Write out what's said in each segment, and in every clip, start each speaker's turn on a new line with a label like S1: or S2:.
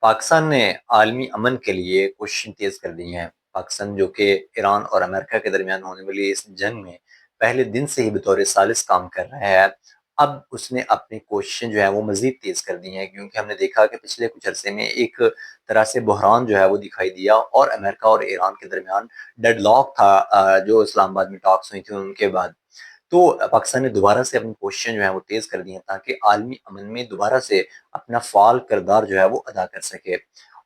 S1: پاکستان نے عالمی امن کے لیے کوششیں تیز کر دی ہیں۔ پاکستان جو کہ ایران اور امریکہ کے درمیان ہونے والی اس جنگ میں پہلے دن سے ہی بطور ثالث کام کر رہا ہے، اب اس نے اپنی کوششیں جو ہیں وہ مزید تیز کر دی ہیں، کیونکہ ہم نے دیکھا کہ پچھلے کچھ عرصے میں ایک طرح سے بحران جو ہے وہ دکھائی دیا اور امریکہ اور ایران کے درمیان ڈیڈ لاک تھا، جو اسلام آباد میں ٹاکس ہوئی تھی ان کے بعد۔ تو پاکستان نے دوبارہ سے اپنی کوششیں جو ہیں وہ تیز کر دی ہیں تاکہ عالمی امن میں دوبارہ سے اپنا فعال کردار جو ہے وہ ادا کر سکے۔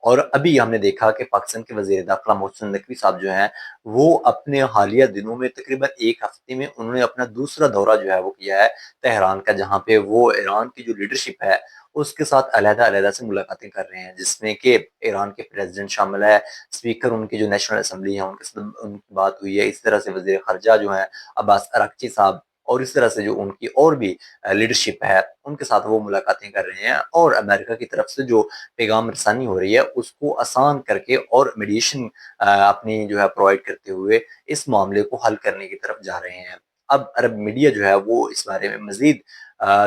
S1: اور ابھی ہم نے دیکھا کہ پاکستان کے وزیر داخلہ محسن نقوی صاحب جو ہیں وہ اپنے حالیہ دنوں میں تقریباً ایک ہفتے میں انہوں نے اپنا دوسرا دورہ جو ہے وہ کیا ہے تہران کا، جہاں پہ وہ ایران کی جو لیڈرشپ ہے اس کے ساتھ علیحدہ علیحدہ سے ملاقاتیں کر رہے ہیں، جس میں کہ ایران کے پریزیڈنٹ شامل ہے، اسپیکر ان کی جو نیشنل اسمبلی ہے ان کے ساتھ ان کی بات ہوئی ہے، اس طرح سے وزیر خارجہ جو ہیں عباس اراغچی صاحب، اور اس طرح سے جو ان کی اور بھی لیڈرشپ ہے ان کے ساتھ وہ ملاقاتیں کر رہے ہیں، اور امریکہ کی طرف سے جو پیغام رسانی ہو رہی ہے اس کو آسان کر کے اور میڈیشن اپنی جو ہے پرووائڈ کرتے ہوئے اس معاملے کو حل کرنے کی طرف جا رہے ہیں۔ اب عرب میڈیا جو ہے وہ اس بارے میں مزید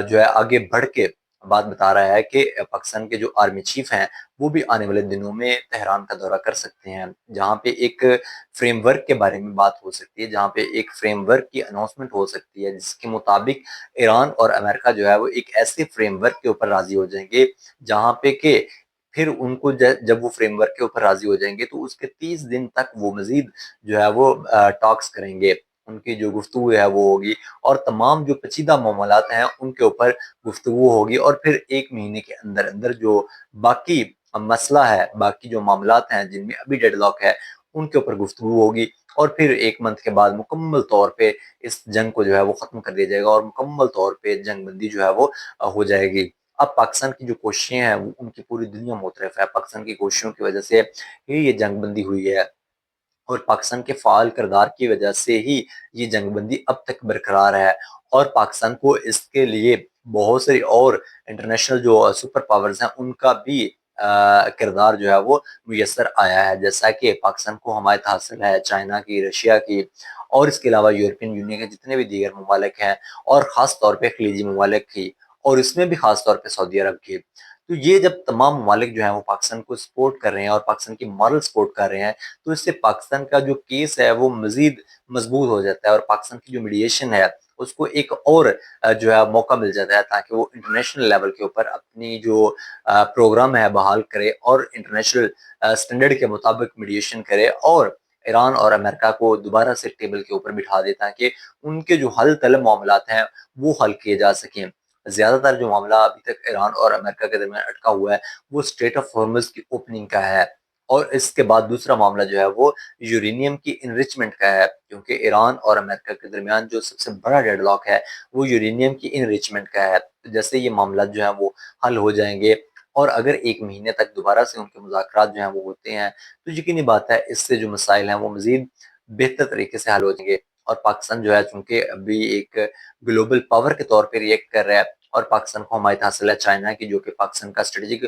S1: جو ہے آگے بڑھ کے بات بتا رہا ہے کہ پاکستان کے جو آرمی چیف ہیں وہ بھی آنے والے دنوں میں تہران کا دورہ کر سکتے ہیں، جہاں پہ ایک فریم ورک کے بارے میں بات ہو سکتی ہے، جہاں پہ ایک فریم ورک کی اناؤنسمنٹ ہو سکتی ہے، جس کے مطابق ایران اور امریکہ جو ہے وہ ایک ایسے فریم ورک کے اوپر راضی ہو جائیں گے جہاں پہ کہ پھر ان کو جب وہ فریم ورک کے اوپر راضی ہو جائیں گے تو اس کے 30 دن تک وہ مزید جو ہے وہ ٹاکس کریں گے، ان کی جو گفتگو ہے وہ ہوگی، اور تمام جو پیچیدہ معاملات ہیں ان کے اوپر گفتگو ہوگی، اور پھر ایک مہینے کے اندر اندر جو باقی مسئلہ ہے، باقی جو معاملات ہیں جن میں ابھی ڈیڈ لاک ہے ان کے اوپر گفتگو ہوگی، اور پھر ایک منتھ کے بعد مکمل طور پہ اس جنگ کو جو ہے وہ ختم کر دیا جائے گا اور مکمل طور پہ جنگ بندی جو ہے وہ ہو جائے گی۔ اب پاکستان کی جو کوششیں ہیں ان کی پوری دنیا معترف ہے، پاکستان کی کوششوں کی وجہ سے ہی یہ جنگ بندی ہوئی ہے، اور پاکستان کے فعال کردار کی وجہ سے ہی یہ جنگ بندی اب تک برقرار ہے، اور پاکستان کو اس کے لیے بہت ساری اور انٹرنیشنل جو سپر پاورز ہیں ان کا بھی کردار جو ہے وہ میسر آیا ہے، جیسا کہ پاکستان کو حمایت حاصل ہے چائنا کی، رشیا کی، اور اس کے علاوہ یورپین یونین کے جتنے بھی دیگر ممالک ہیں، اور خاص طور پہ خلیجی ممالک کی، اور اس میں بھی خاص طور پہ سعودی عرب کی۔ تو یہ جب تمام ممالک جو ہیں وہ پاکستان کو سپورٹ کر رہے ہیں اور پاکستان کی مارل سپورٹ کر رہے ہیں تو اس سے پاکستان کا جو کیس ہے وہ مزید مضبوط ہو جاتا ہے، اور پاکستان کی جو میڈیشن ہے اس کو ایک اور جو ہے موقع مل جاتا ہے تاکہ وہ انٹرنیشنل لیول کے اوپر اپنی جو پروگرام ہے بحال کرے اور انٹرنیشنل سٹینڈرڈ کے مطابق میڈیشن کرے، اور ایران اور امریکہ کو دوبارہ سے ٹیبل کے اوپر بٹھا دے تاکہ ان کے جو حل طلب معاملات ہیں وہ حل کیے جا سکیں۔ زیادہ تر جو معاملہ ابھی تک ایران اور امریکہ کے درمیان اٹکا ہوا ہے وہ اسٹریٹ آف ہارمز کی اوپننگ کا ہے، اور اس کے بعد دوسرا معاملہ جو ہے وہ یورینیم کی انریچمنٹ کا ہے، کیونکہ ایران اور امریکہ کے درمیان جو سب سے بڑا ڈیڈ لاک ہے وہ یورینیم کی انریچمنٹ کا ہے۔ جیسے یہ معاملات جو ہیں وہ حل ہو جائیں گے، اور اگر ایک مہینے تک دوبارہ سے ان کے مذاکرات جو ہیں وہ ہوتے ہیں تو یقینی بات ہے اس سے جو مسائل ہیں وہ مزید بہتر طریقے سے حل ہو جائیں گے، اور پاکستان جو ہے چونکہ ابھی ایک گلوبل پاور کے طور پہ ریئیکٹ کر رہا ہے، اور پاکستان کو حمایت حاصل ہے چائنا کی جو کہ پاکستان کا اسٹریٹجک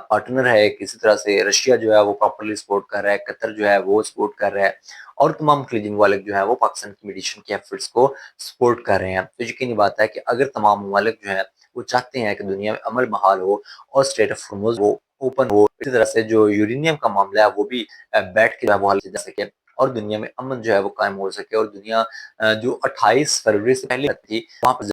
S1: پارٹنر ہے، کسی طرح سے رشیا جو ہے وہ پراپرلی سپورٹ کر رہا ہے، قطر جو ہے وہ سپورٹ کر رہا ہے، اور تمام خلیجی ممالک جو ہیں وہ پاکستان کی میڈیشن کے ایفرٹس کو سپورٹ کر رہے ہیں۔ تو یقینی بات ہے کہ اگر تمام ممالک جو ہیں وہ چاہتے ہیں کہ دنیا میں امن بحال ہو اور اسٹریٹ آف ہارمز وہ اوپن ہو، اسی طرح سے جو یورینیم کا معاملہ ہے وہ بھی بیٹھ کے جو ہے وہ حل کیا جا سکے، اور دنیا میں امن جو ہے وہ قائم ہو سکے، اور دنیا جو 28 فروری سے پہلے تھی وہاں پر